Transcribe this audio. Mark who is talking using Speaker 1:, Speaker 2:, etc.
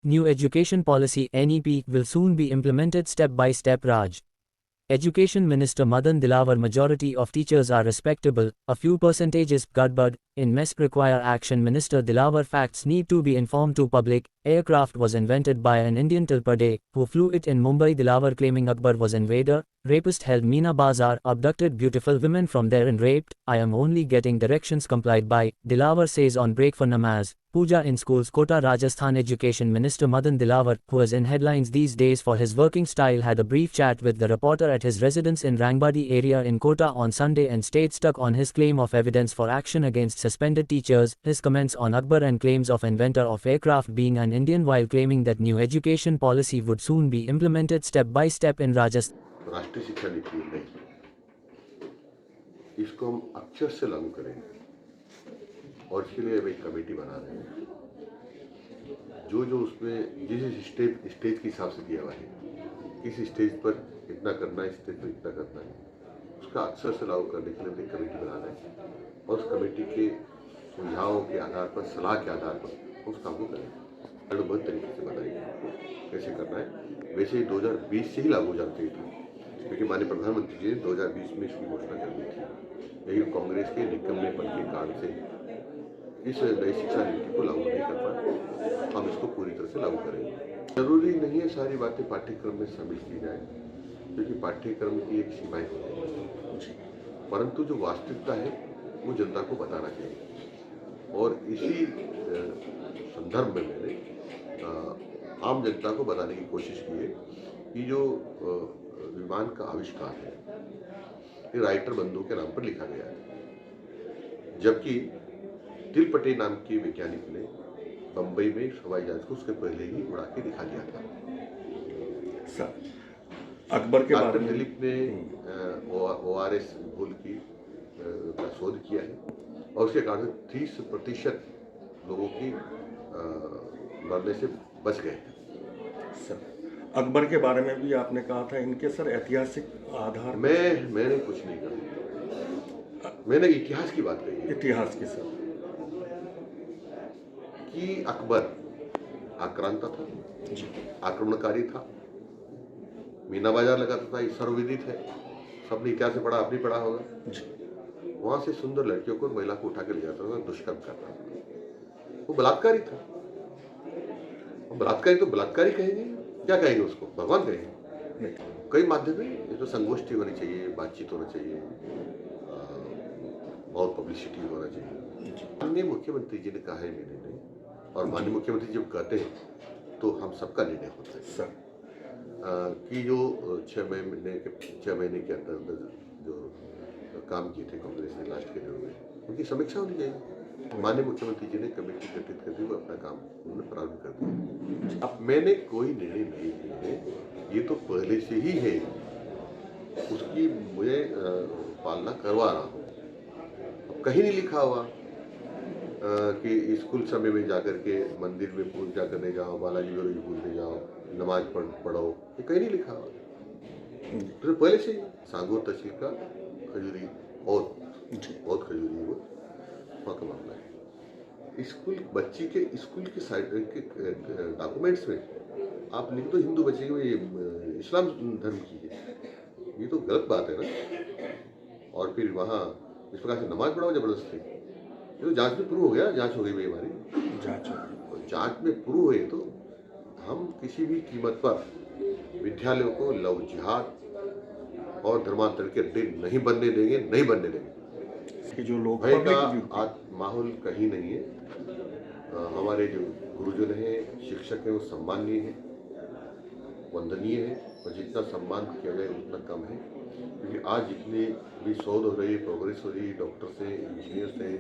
Speaker 1: New education policy (NEP) will soon be implemented step by step. Raj. Education Minister Madan Dilawar. Majority of teachers are respectable, a few percentages gadbad in mess require action. Minister Dilawar. Facts need to be informed to public. Aircraft was invented by an Indian till per day, who flew it in Mumbai. Dilawar claiming Akbar was invader, rapist held Meena Bazar, abducted beautiful women from there and raped. I am only getting directions complied by, Dilawar says on break for namaz. Puja in schools. Kota, Rajasthan. Education Minister Madan Dilawar, who is in headlines these days for his working style, had a brief chat with the reporter at his residence in Rangbadi area in Kota on Sunday and stayed stuck on his claim of evidence for action against suspended teachers, his comments on Akbar and claims of inventor of aircraft being an Indian, while claiming that new education policy would soon be implemented step by step in Rajasthan.
Speaker 2: राष्ट्रीय शिक्षा नीति नहीं, इसको हम अक्षर से लागू करेंगे और इसके लिए अब एक कमेटी बना रहे हैं। जो उसमें जिस स्टेज के हिसाब से दिया हुआ है, किस स्टेज पर इतना करना है, स्टेज पर इतना करना है, उसका अक्षर से लागू करने के लिए एक कमेटी बना रहे हैं और उस कमेटी के सुझावों के आधार पर, सलाह के आधार पर उस काम को करेंगे। बहुत तरीके से बताएंगे कैसे करना है। वैसे 2020 से ही लागू हो जाना चाहिए था, क्योंकि माननीय प्रधानमंत्री जी ने 2020 में इसकी घोषणा कर दी थी, लेकिन कांग्रेस के निकम्मेपन के कारण से इस नई शिक्षा नीति को लागू नहीं कर पाए। हम इसको पूरी तरह से लागू करेंगे। जरूरी नहीं है सारी बातें पाठ्यक्रम में शामिल की जाए, क्योंकि पाठ्यक्रम की एक सीमाएं होती हैं, परंतु जो वास्तविकता है वो जनता को बताना चाहिए। और इसी संदर्भ में मैंने आम जनता को बताने की कोशिश की है कि जो विमान का आविष्कार है, ये राइटर बंधु के नाम पर लिखा गया है, जबकि तिलपटे नाम के वैज्ञानिक ने बंबई में हवाई जहाज को उसके पहले ही उड़ा के दिखा दिया था।
Speaker 3: अकबर के बारे में
Speaker 2: दिलीप ने ORS घोल की का शोध किया है और उसके कारण 30% लोगों की मरने से बच गए।
Speaker 3: अकबर के बारे में भी आपने कहा था, इनके सर ऐतिहासिक आधार।
Speaker 2: मैंने कुछ नहीं कहा, मैंने इतिहास की बात कही।
Speaker 3: इतिहास की सर
Speaker 2: कि अकबर आक्रांता था, आक्रमणकारी था, मीना बाजार लगाता था, ये सर्वविदित है, सबने इतिहास से पढ़ा, आपने पढ़ा होगा। वहां से सुंदर लड़कियों को, महिला को उठा के ले जाता था, दुष्कर्म करता था। वो बलात्कारी था। बलात्कारी तो बलात्कारी कहेंगे, क्या कहेंगे उसको, भगवान कहेंगे। कई माध्यम है, ये तो संगोष्ठी होनी चाहिए, बातचीत होना चाहिए, बहुत पब्लिसिटी होना चाहिए। माननीय मुख्यमंत्री जी ने कहा है, मैंने नहीं, और माननीय मुख्यमंत्री जब कहते हैं तो हम सबका निर्णय होता है सर कि जो 6 महीने के अंदर जो काम किए थे कांग्रेस ने लास्ट के दिनों में, उनकी समीक्षा होनी चाहिए। माननीय मुख्यमंत्री जी ने कमेटी गठित कर दी, वो अपना काम उन्होंने प्रारंभ कर दिया। अब मैंने कोई निर्णय नहीं लिए है, ये तो पहले से ही है, उसकी मुझे पालना करवा रहा हूँ। कहीं नहीं लिखा हुआ कि स्कूल समय में जाकर के मंदिर में पूजा करने जाओ, बालाजी गुरु जी पूजने जाओ, नमाज पढ़ो, ये कहीं नहीं लिखा हुआ। तो पहले से सांगोर तहसील का खजूरी और बहुत खजूरी वो वहाँ का मामला है। स्कूल बच्ची के स्कूल के साइड के डॉक्यूमेंट्स में आप लिख दो हिंदू बच्चे की इस्लाम धर्म की है, ये तो गलत बात है ना। और फिर वहाँ इस प्रकार से नमाज पढ़ाओ जबरदस्ती, ये तो जांच में प्रूव हो गया, जांच हो गई भाई, हमारी जांच में प्रूव हुए तो हम किसी भी कीमत पर विद्यालयों को लव जिहाद और धर्मांतर के अड्डे नहीं बनने देंगे, नहीं बनने देंगे।
Speaker 3: जो लोग
Speaker 2: भय का आज माहौल कहीं नहीं है। हमारे जो गुरुजन हैं, शिक्षक हैं, वो सम्माननीय हैं, वंदनीय है, और जितना सम्मान किया जाए उतना कम है, क्योंकि आज जितनी भी शोध हो रही है, प्रोग्रेस हो रही है, डॉक्टर्स हैं, इंजीनियर्स हैं,